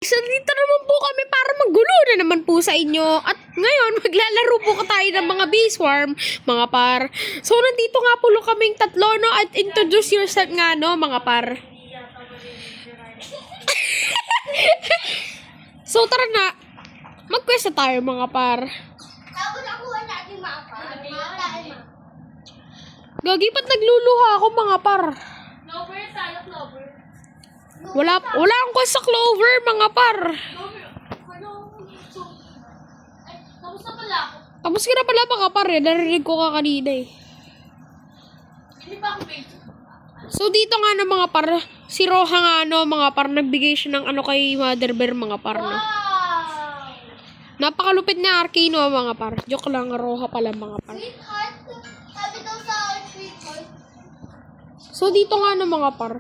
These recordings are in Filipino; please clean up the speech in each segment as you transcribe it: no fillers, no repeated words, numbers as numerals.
guys! Dito naman po kami para maggulo na naman po sa inyo. At ngayon, maglalaro po tayo ng mga bee swarm, mga par. So, nandito nga po kaming tatlo, no? At introduce yourself nga, no, mga par. So, tara na. Mag-quest na tayo, mga par. Gagi, ba't nagluluha ako, mga par? Clover, tayo Clover. Wala akong quest sa Clover, mga par. Tapos na pala ako. Tapos ka na pala, mga par. Narinig ko ka kanina eh. Hindi pa ako basic. So, dito nga no, mga par. Si Roha nga no, mga par. Nagbigay siya ng ano kay Mother Bear, mga par. No? Wow! Napakalupit na Arcano, mga par. Joke lang, Roha pala, mga par. Sweetheart, sabi daw sa sweetheart. So, dito nga no, mga par.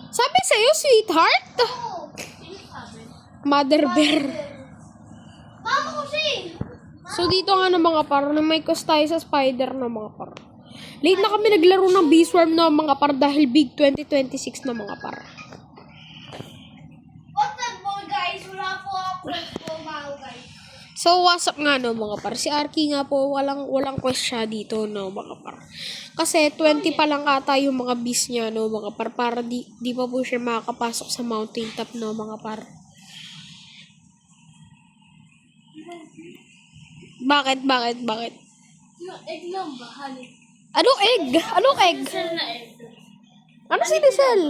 Sabi sa'yo, sweetheart? Oo. Sino sabi? Mother Bear. Mama ko siya. So, dito nga no, mga par. Na may quest tayo sa spider na, mga par. Late na kami naglaro ng bee swarm na, mga par. Dahil big 2026 na, mga par. What's up po guys? Wala po ako po mga guys. So, what's up nga no, mga par. Si Arky nga po, walang quest siya dito, no, mga par. Kasi 20 pa lang ata yung mga bees niya, no, mga par. Para di pa po siya makakapasok sa mountain top, no, mga par. Bakit? Yung egg lang ba? Honey. Anong egg? Anong egg? Sinisel na egg. Ano sinisel?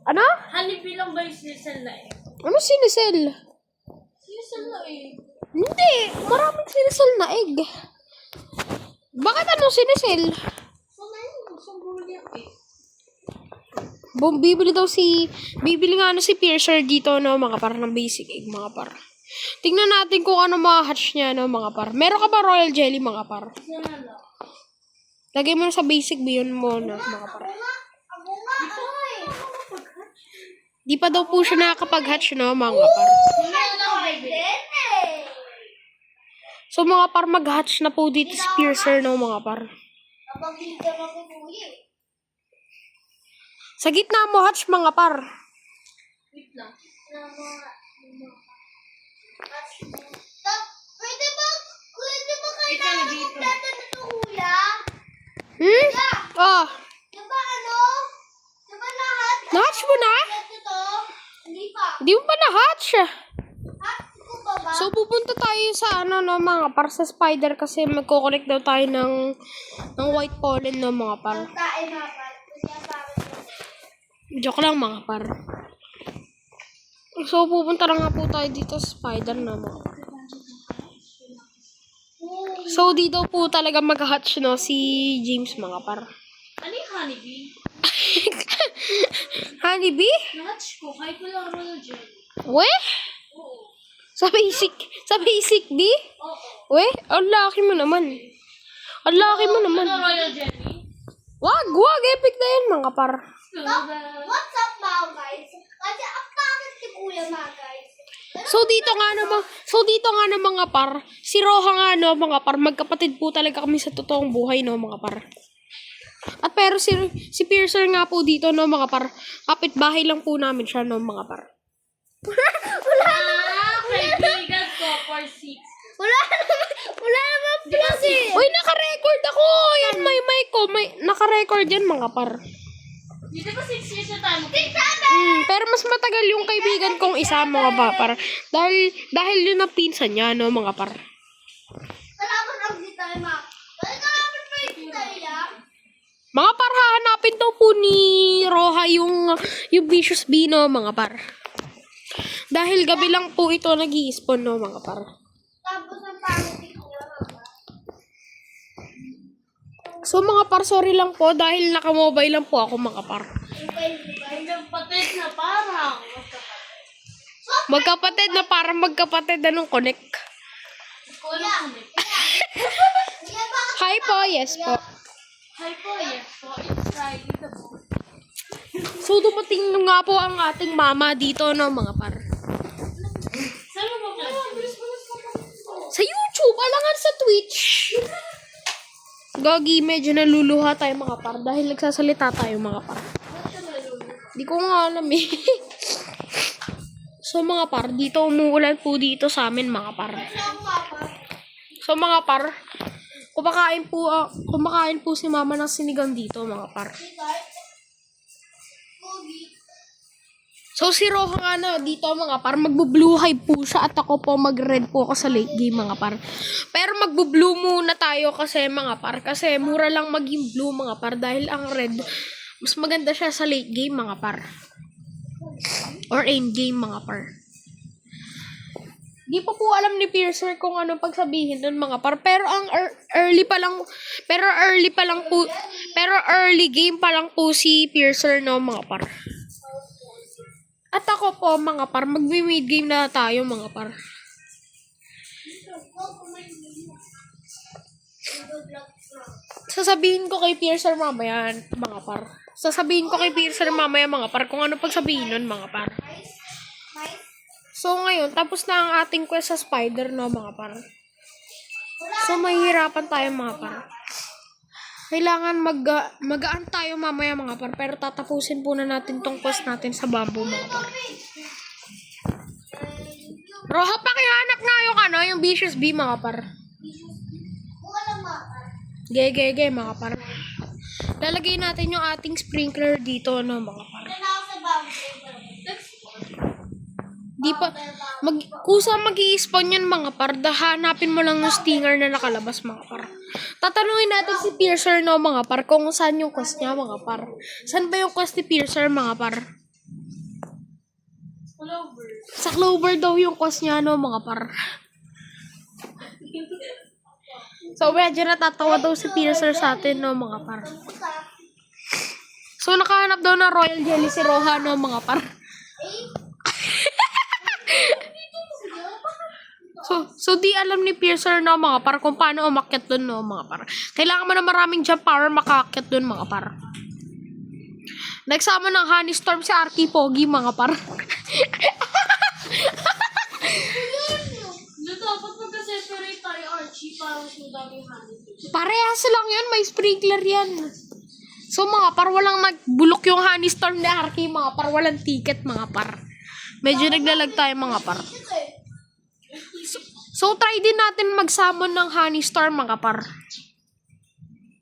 Ano? Honey lang ba yung sinisel na egg? Ano sinisel? Sinisel na egg. Hindi. Maraming sinisel na egg. Bakit ano sinisel? So na yun. Gusto mo yung egg. Bibili nga ano si Piercer dito, no, mga par, ng basic egg, mga par. Tingnan natin kung ano ma-hatch niya, no, mga par. Meron ka ba royal jelly, mga par? Siya na lang. Lagay mo na sa basic beyond mo, no, mga par. Ako nga. Di pa daw po siya nakakapag-hatch, no, mga par. Hindi na lang, baby. So, mga par, mag-hatch na po dito si Piercer, no, mga par. Kapag hindi ka makukuhi. Sa gitna mo, hatch, mga par. Wait lang. Pwede ba kailangan kompleto nito, kuya? Oh, Diba ano? Diba lahat? na-hatch mo na? Kompleto to? Hindi pa. Di mo pa na-hatch. Hatch ko pa ba? So, pupunta tayo sa ano, no, mga par, sa spider kasi magkoconnect daw tayo ng white pollen, no, mga par. Ang tae na pa. Kuya sa akin. Joke lang, mga par. So, pupunta na nga po tayo dito sa spider na, mga par. So, dito po talaga mag-hatch, no, si James, mga par. Ano yung honeybee? Honeybee? Na-hatch ko kahit wala royal jelly. We? Oo. Sa basic bee? Oo. We? Ang laki mo naman. Ang laki mo naman. Ano royal jelly? Wag, epic na yan, mga par. What's up mga guys? Kasi ang pangit si kuya mga guys. So dito nga no, mga par, si Roha nga no, mga par, magkapatid po talaga kami sa totoong buhay, no, mga par. At pero si Piercer nga po dito, no, mga par, kapitbahay lang po namin siya, no, mga par. Kaibigan ko for 6. Wala naman plus eh. Uy, naka-record ako. Yan, may mic ko. Naka-record yan, mga par. Dito ba 6 years na tayo? 6, 7! Pero mas matagal yung kaibigan kong isa, mga par. Dahil yun ang pinsan niya, no, mga par. Salamat ang di tayo ma. Salamat pa yung tayo ya. Mga par, hahanapin daw po ni Roha yung Vicious Bee, no, mga par. Dahil gabi lang po ito nag-i-spawn, no, mga par. Tapos ang pangit si kuya. So, mga par, sorry lang po dahil naka-mobile lang po ako, mga par. Hanggang patid na parang. Magkapatid, anong connect? Kuya. Kuya ba? Hi po, yes po. Hi po, yes po. It's Friday the boat. So, dumating na nga po ang ating mama dito, no, mga par. Saan mo ba? Sa YouTube, alangan sa Twitch. Gagi, medyo naluluha tayo, mga par, dahil nagsasalita tayo, mga par. Di ko nga alam eh. So mga par, dito umuulan po dito sa amin mga par. So mga par, kumakain po si mama ng sinigang dito mga par. So si Roha nga na dito mga par, magbo-blue hive po siya at ako po mag-red po ako sa late game mga par. Pero magbo-blue muna tayo kasi mga par, kasi mura lang maging blue mga par dahil ang red mas maganda siya sa late game mga par. Or end game mga par. Di pa po alam ni Piercer kung ano pagsabihin nun mga par, pero ang early game pa lang po si Piercer no mga par. At ako po mga par, mag-mid game na tayo mga par. Sasabihin ko kay Piercer mamaya mga par. Mga par kung ano pagsabihin nun mga par. So ngayon, tapos na ang ating quest sa spider no mga par. So mahihirapan tayo mga par. Kailangan magaan tayo mamaya mga par, pero tatapusin po na natin tong quest natin sa bamboo mga par. Roha, pakihanap nga yung vicious bee mga par. Gege mga par. Lalagay natin yung ating sprinkler dito no mga par. Di pa kusa mag-i-spawn yan mga par, hanapin mo lang yung stinger na nakalabas mga par. Tatanungin natin si Piercer no mga par kung saan yung quest niya mga par. Saan ba yung quest ni Piercer mga par? Sa Clover daw yung quest niya no mga par. So medyo natatawa daw si Piercer sa atin no mga par. So nakahanap daw ng royal jelly si Roha no mga par. So di alam ni Piercer no mga par kung paano umakyat dun no mga par. Kailangan mo na maraming jump power makaakyat dun mga par. Nagsama ng honey storm si Arky Pogi mga par. Dapat magka-separate tayo, Archie, para mas madaming honey. Parehas lang yun, may sprinkler yan. So mga par, walang nagbulok yung honey storm ni Arky mga par, walang ticket mga par. Medyo naglalag tayo mga par. So try din natin mag-summon ng honey storm mga par.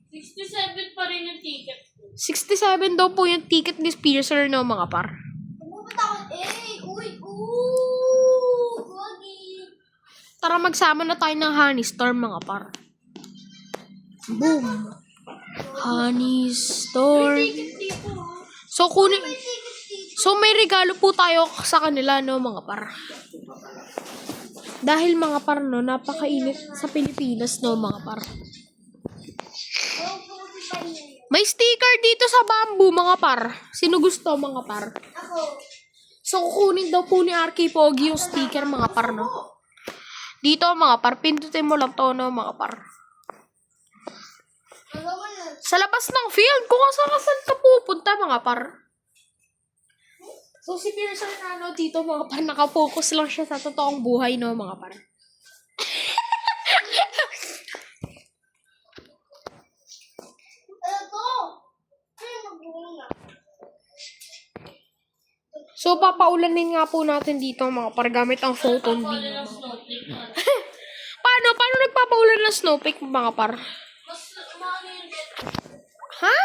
67 pa rin yung ticket. 67 daw po yung ticket ni Piercer no mga par. Tara magsama na tayo ng honey storm mga par. Boom. Honey storm. So may regalo po tayo sa kanila no mga par. Dahil mga par no, napakainit sa Pilipinas no mga par. May sticker dito sa bamboo mga par. Sino gusto mga par? So kukunin daw po ni Arky Pogi yung sticker mga par no. Dito mga par, pindutin mo lang to no mga par. Sa labas ng field, kung saan ka pupunta mga par. So si Piercer na dito mga par, nakapokus lang siya sa totoong buhay no mga par. So papaulanin nga po natin dito mga par gamit ang photon beam. Paano nagpapaulan ng snowflake mga par? Ha?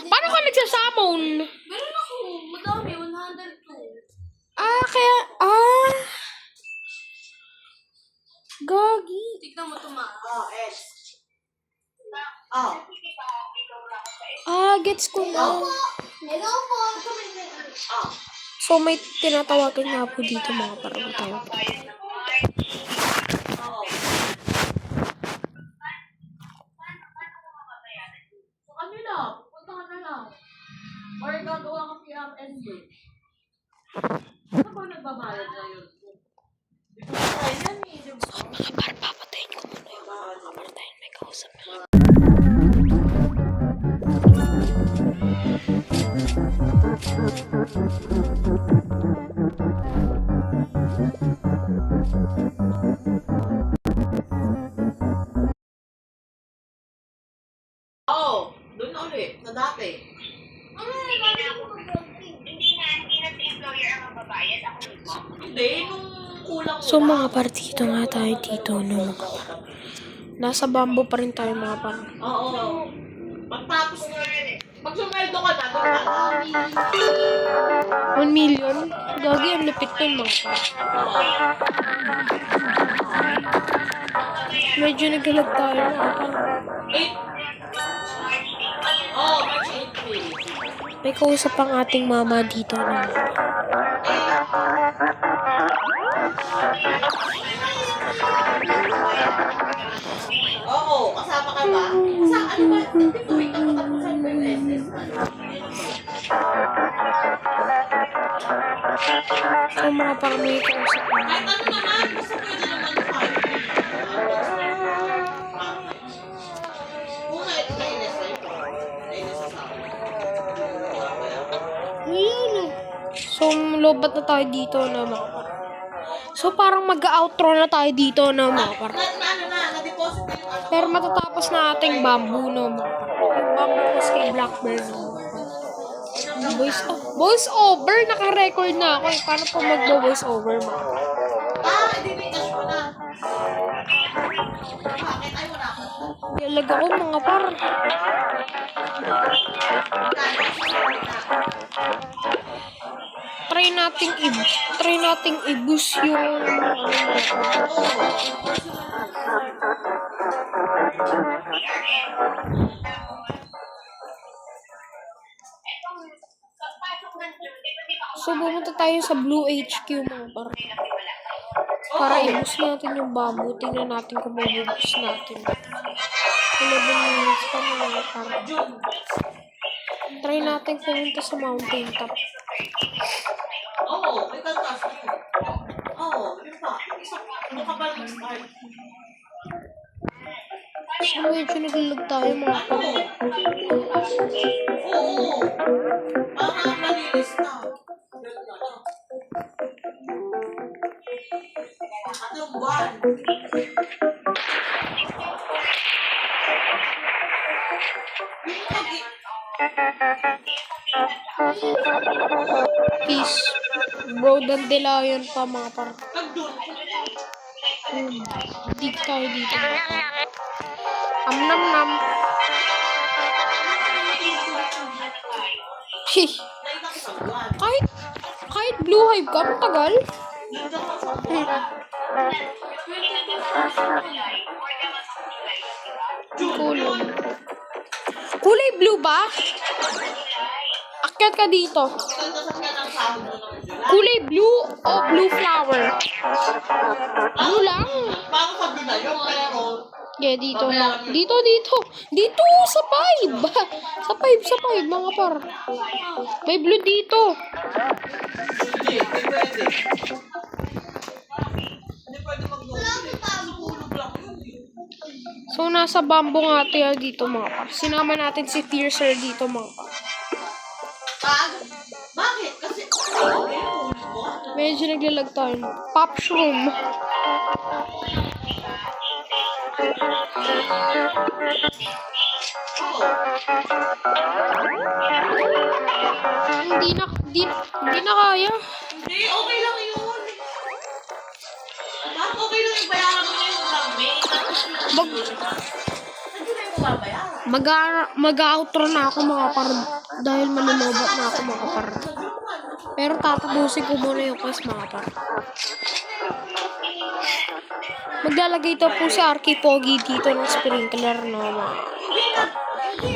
Paano ka nagsasamon? Meron ako, madami, 102. Gagi. Tignan mo tumaas. Gets ko na. Hello po. So may tinatawagan nga po dito mga par. Tayo. Sa kanila, pupunta ka na lang. Or gagawa ka PMNU. Ano ba nagbabayad na yun? Mga par, papatayin ko muna yung mga par dahil may kausap na. Doon na ulit, sa dati. Ano na, Hindi, nung kulang mo So lang. mga par, dito nga tayo dito, no mga par. Nasa bamboo pa rin tayo mga par. Oo. Pagtapos mo, pag sumeldo ka na, doon ka na. 1 million? Gagi, ang lupit nun mga par. Medyo nagalag tayo mga par. 8. Oo, March 8 May. May kausap ang ating mama dito na. Oo, kasama ka ba? Sa ano ba? Dito, wait, ako tapusan ko yung SS man. So mga par, may kausap na. Kahit ano naman, basta pwede naman tayo. Kung nainis na ito, nainis sa akin. Ayun. So, lobat na tayo dito na mga par. So, parang mag-outro na tayo dito na mga par. Na-deposit na yung ano. Pero matatapos na ating bamboo, no mga par. Yung bamboo was kay Blackbird. Voice over? Naka-record na ako. Paano po mag-voice over mga par? Hindi mo na. Bakit? Ay, wala ka. Yalag ako mga par. Try nating i-boost yung So, pumunta tayo sa Blue HQ mga par. Para i-boost natin yung bamboo. Tingnan natin kung may boost natin. 11 minutes pa mga par. Try natin pumunta sa mountain top. Oo, may kantas yun. Oo, yun pa. Ano ka ba mag-start? So, medyo naglalag tayo mga par. Oo. Parang malinis na. Anong buwan? Peace. Bro, dandelion pa mga par. Nagdun. Dig tayo dito mga par. Nam nam. Shih. Nakita ko sa buwan. Kahit blue hive ka, matagal. Nakita ko sa buwan. Kulay. Kulay blue ba? Akyat ka dito. Nagdasal ka ng sahod mo ng July. Kulay blue o blue flower? Blue lang. Paano sabi na yun? Pero, Yeah, dito na. Dito. Dito, sa pipe. Sa pipe, mga par. May blue dito. hindi pwede. Hindi pwede mag-hulog lang yun. So, nasa bamboo nga tayo dito, mga par. Sinama natin si Fiercer dito, mga par. Bakit? Kasi, Medyo naglalag tayo. Pop shroom. Hindi na kaya. hindi, okay lang yun. Bakit okay lang yung bayaran mo yung rami? Hindi na yung babayaran. Mag-outro na ako mga par dahil manulobat na ako mga par. Pero tatapusin ko muna yung quest mga par. Maglalagay ito po si Arky Pogi dito ng sprinkler no mga.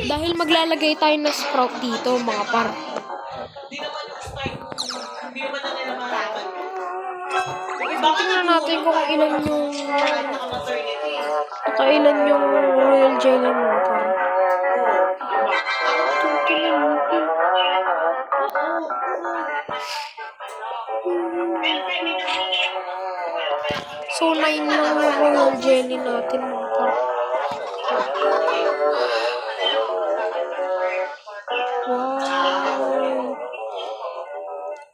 Dahil maglalagay tayo ng sprout dito mga par. Hindi naman yung start mo. Hindi naman na nila malaman. Tingnan natin kung ilan yung Kahit naka-maternity. kailan yung royal jelly mga par. So, 9 lang yung royal jelly natin mga par. Wow.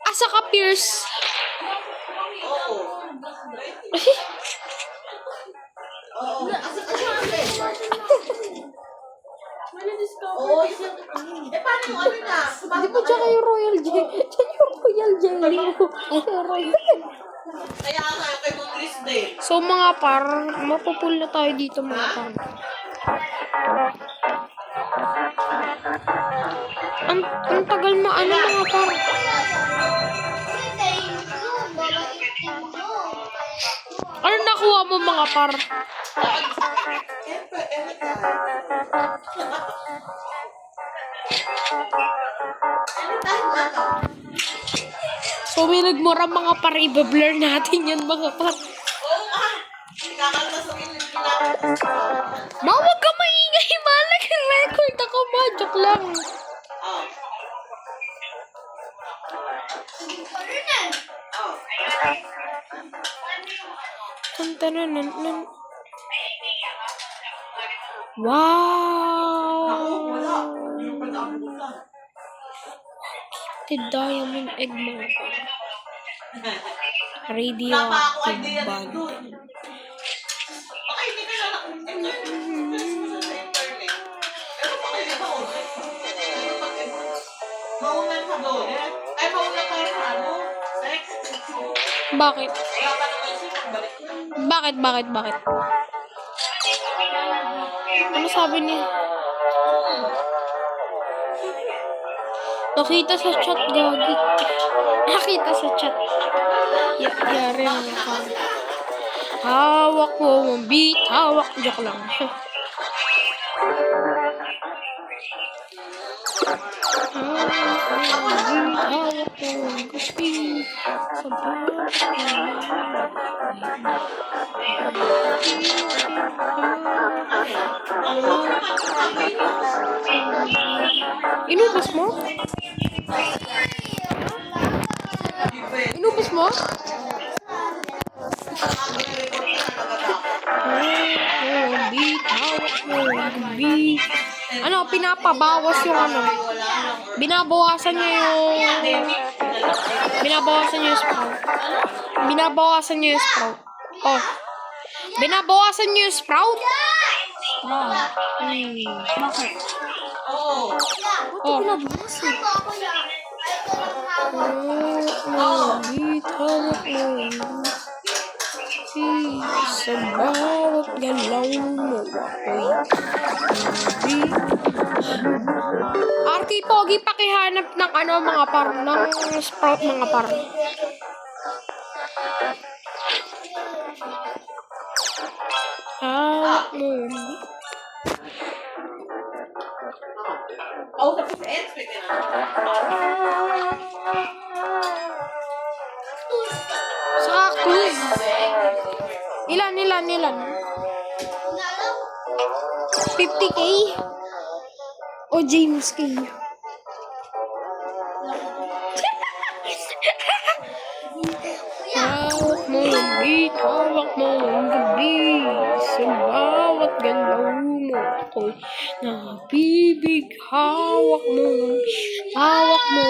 Asa ka, Pierce? Oo. Oo. Oo. Paano yung ano na? Hindi po dyan kayo royal jelly. Dyan yung royal jelly. Hindi ko. Ay, Kaya nga, kay Mutris din. so mga par, mapupul na tayo dito mga par. Ang tagal maano mga par. Ano nakuha mo mga par? Siyempre, anytime na to. So may nagmura mga par, i-blur natin yan mga par. Oo nga. Kakaltasokin yung kailangan. Ma, wag ka maingay, malag record ako ma, joke lang. Oh. Oh. Tantananan. Ako, wala. Wow! Yung pag-abutan. The diamond egg mga par. Wala pa ako idea Radioactive din band. doon. Okay, hindi ka na internet. Pero pa kayo ba ulit? Mauna sa doon. Ay, mauna pa rin sa ano? Sex? Bakit? Kaya pa naman siya pagbalik na. Bakit? Ano sabi niya? Nakita sa chat, gagi. Nakita sa chat. Yari mga par. Hawak mo ang beat. Hawak. Joke lang. Hawak mo ang gusti. Sa Inubos mo? Inubos mo? Ano, pinapabawas yung ano. Binabawasan niya yung sprout. Binabawasan niya yung sprout. Oh. Binabawasan niyo yung sprout? Bakit? Oo. Oh. Binabawasan. Sa bawat galaw mo ako'y RK Pogi, pakihanap ng ano mga par, ng sprout mga par. Kausap ko si Eds, pwede na. Sa cactus. Ilan? 50k? O James K? Hawak mo ang beat, hawak mo ang gabi. Sa bawat galaw mo ako'y nabibig. Hawak mo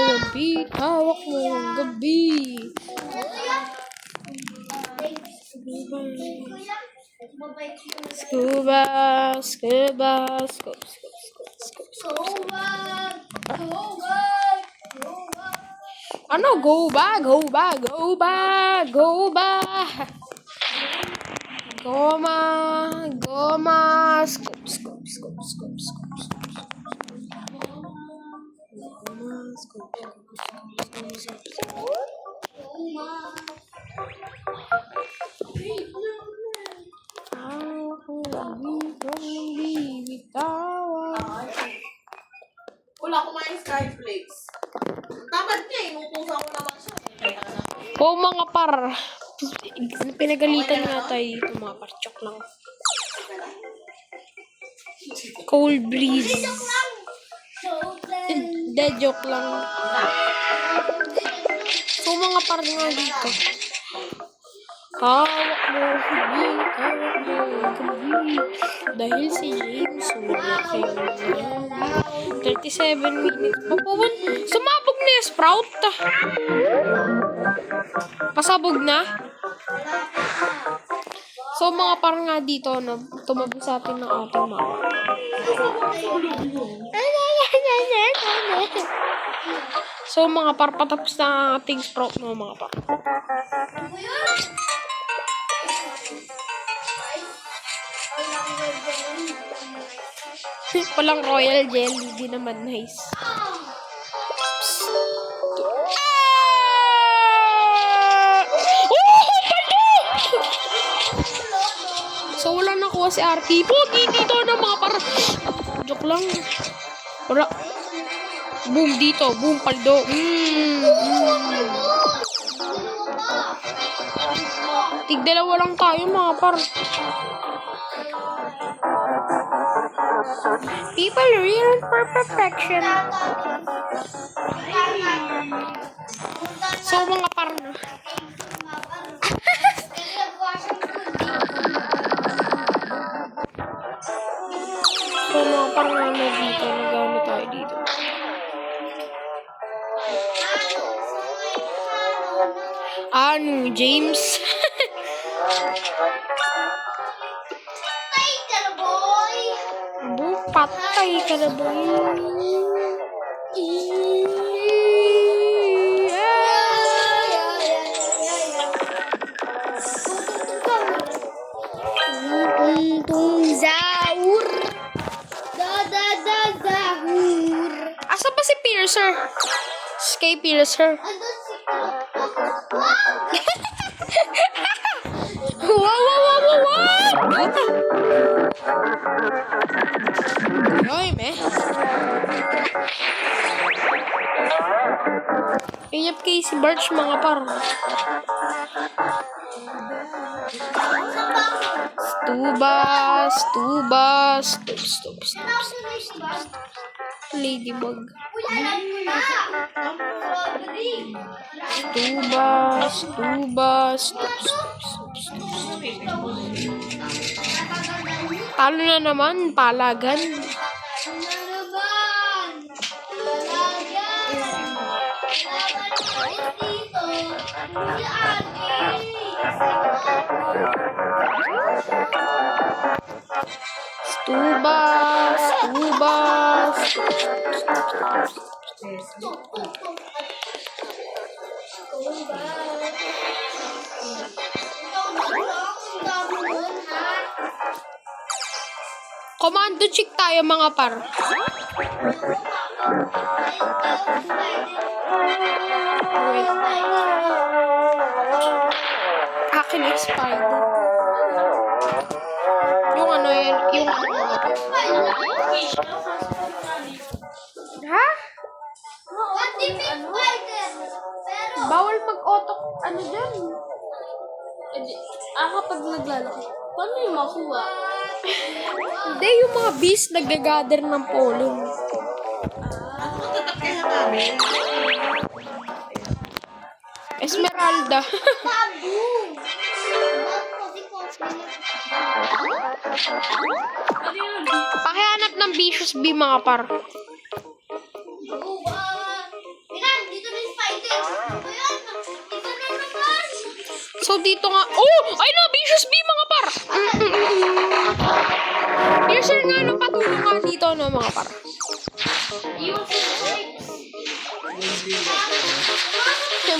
ang beat, hawak mo ang gabi. Scuba. Ano? Go ba? Goma. Scoop. Wala ko mga skyflakes. Tamad niya, inutusan ko naman siya. Kaya na. Oh, mga par. Pinagalitan nga tayo dito, mga par. Chok lang. Cold breeze. De joke lang. So, mga par nga dito. Hawak mo, gabi. Dahil si James, 37 minutes. Sumabog na yung sprout. Pasabog na? So, mga parang nga dito, no, tumabog sa atin ng ating mama. So mga par, patapos na ang ating sprout no mga par. Walang royal jelly, di naman nice. So wala nakuha si RT. Pogi dito na mga par. Joke lang. Wala. Boom dito. Boom paldo. Tigdalawa lang tayo mga par. People real for perfection. So mga par na. So mga par na dito. Nagamit tayo dito. Ano, James? Patay ka na, boy. Zaur. Zahur. Asa ba si Piercer? Kay Piercer. Wow. Ay, meh. Iyap kay si Birch mga par. Stop. Ladybug. Stop. Talo na naman, palagan. Stubas. Commando chick tayo mga par. Wait. Akin expired. Yung ano yan, yung ha? Bawal mag-auto, ano dyan? Kapag naglalaki, paano yung makuha? Hindi, yung mga bees nag-gather ng pollen. Esmeralda. Pakihanap ng vicious bee mga par. So dito nga, oh! Ay no! Vicious bee mga par! Piercer nga no, patulong nga dito no mga par.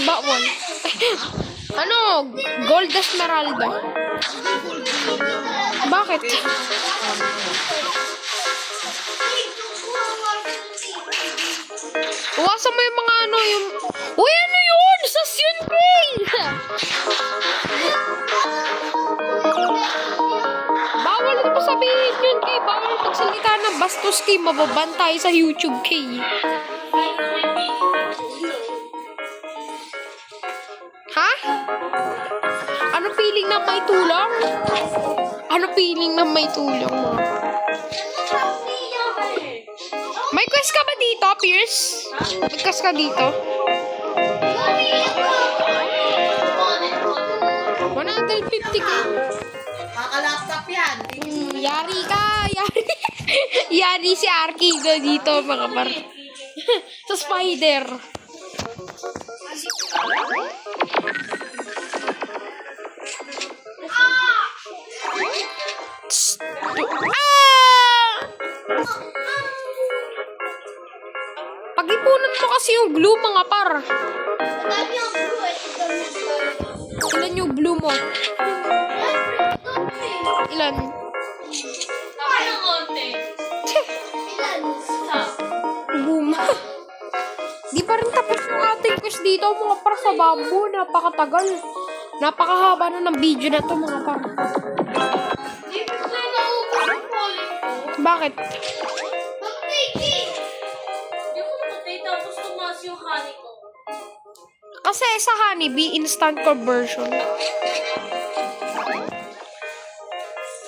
Bawal. Ano? Gold Esmeralda. Bakit? Uwasan mo yung mga ano, yung... Uy, ano yun? Sas yun, Kay! Bawal ito sabihin yun, Kay. Bawal magsalita ng bastos, Kay. Mababan tayo sa YouTube, Kay. Ha? Ano feeling na may tulang? Ano feeling na may tulang mo? May quest ka ba dito, Pierce? May quest ka dito? 150k. Kakalaptop yan. Yari ka, yari. Yari si Arkigo dito, mga par. Sa spider. Pag-ipunan mo kasi yung glue, mga par. Madami ang blue eh. Ilan yung glue mo? Ilan? Tapos ng konti. Ilan? Isa. Boom. Di pa rin tapos yung ating quiz dito, mga par, sa bamboo. Napakatagal. Napakahaba na ng video na to, mga par. Di ba sa'yo naubos ang calling ko? Bakit? Mag-baking! Hindi ko matay tapos tumaas yung honey ko. Kasi sa Honeybee, instant conversion.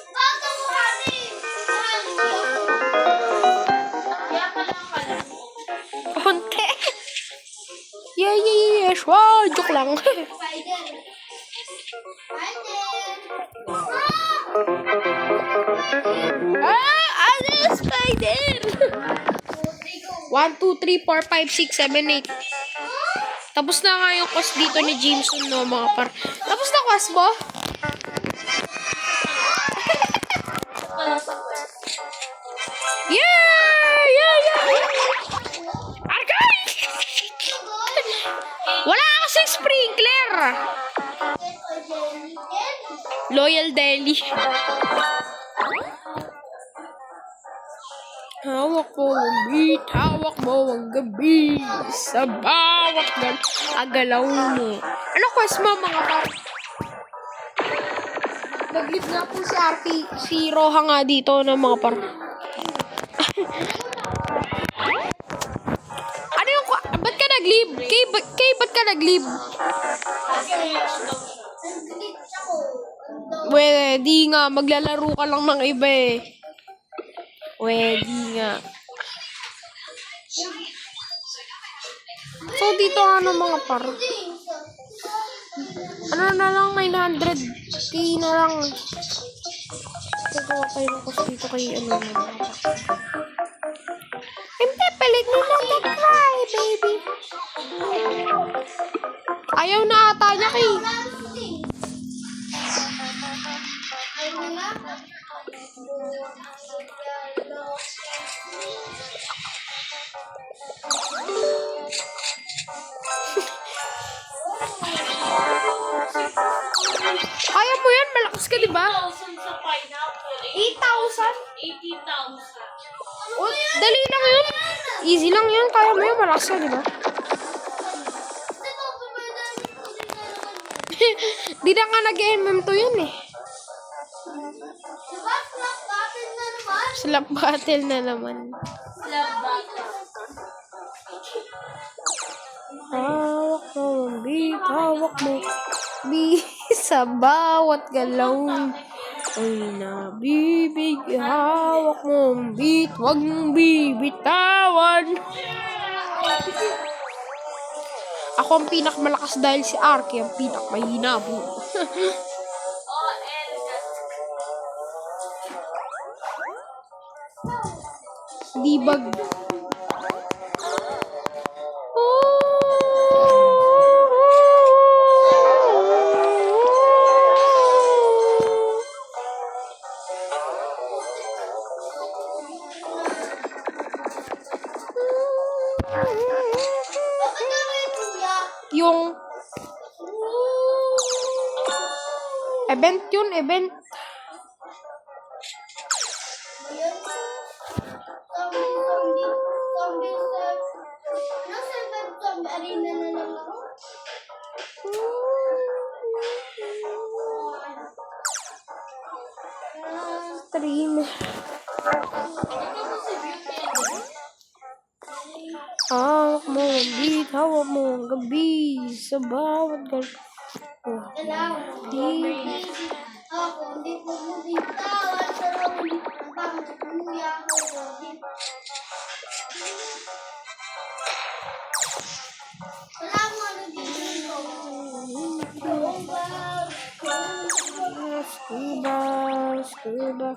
Bago mo kami! Kaya pala ang kalam mo. Konti. Yeah. Wow, joke lang. Spider! Spider! Ano yung spider? 1, 2, 3, 4, 5, 6, 7, 8. Tapos na nga yung quest dito ni Jameson, no, mga par. Tapos na quest mo? Wala sa quest. Yeah! Argay! Wala kasing sprinkler! Loyal Deli. Hawak mo ang beat, hawak mo ang gabi. Sa bawat agalaw mo. Ano quest mo, mga par? Nag-leave nga po si Arky, si Roha nga dito ng mga par. Ano yung, ba't ka nag-leave? Kay, ba't ka nag-leave? Kasi reach daw siya. Pwede nga, maglalaro ka lang ng iba eh. Pwede nga. So, dito ano mga par? Ano na lang, 900k na lang. Gagawa tayo ng cost dito kay ano na lang. Palit mo lang na cry, baby. Ayaw na ata niya kay. Kaya mo yan, malakas ka, di ba? 8,000 sa pineapple. 8,000? 18,000. Oh, dali lang yun. Easy lang yun. Kaya mo yun, malakas ka, di ba? Di na nga nag-MM to yun eh. Slap battle na naman. Love battle. Hawak mo ang beat, hawak mo beat sa bawat galaw. Ay nabibig, hawak mo ang beat, wag mong bibitawan. Ako ang pinakamalakas dahil si Arky ang pinakamahina po. Oh, Dibag. Yung event yun, event. Stream. Hawak mo ang beat, hawak mo ang gabi sa bawat Scuba.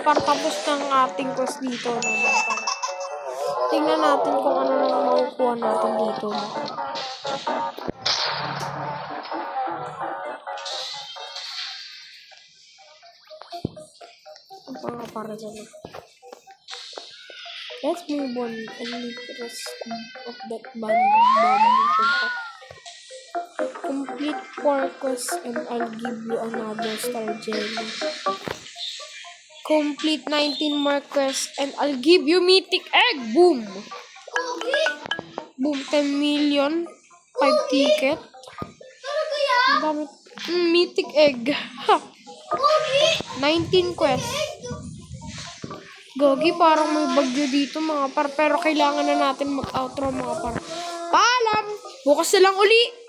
par, tapos ng ating quest dito no, mga par. Tingnan natin kung ano nang makukuha natin dito mga par. Ang mga para dyan. Let's move on and leave the rest of that bamboo. Complete 4 quests and I'll give you another star jelly. Complete 19 more quests and I'll give you mythic egg. Boom! Pogi! Boom, 10 million. 5 ticket. Talaga yan? Ang dami. Mythic egg. Ha! Pogi! 19 quests. Gogi, parang may bagyo dito mga par. Pero kailangan na natin mag-outro mga par. Paalam! Bukas na lang uli!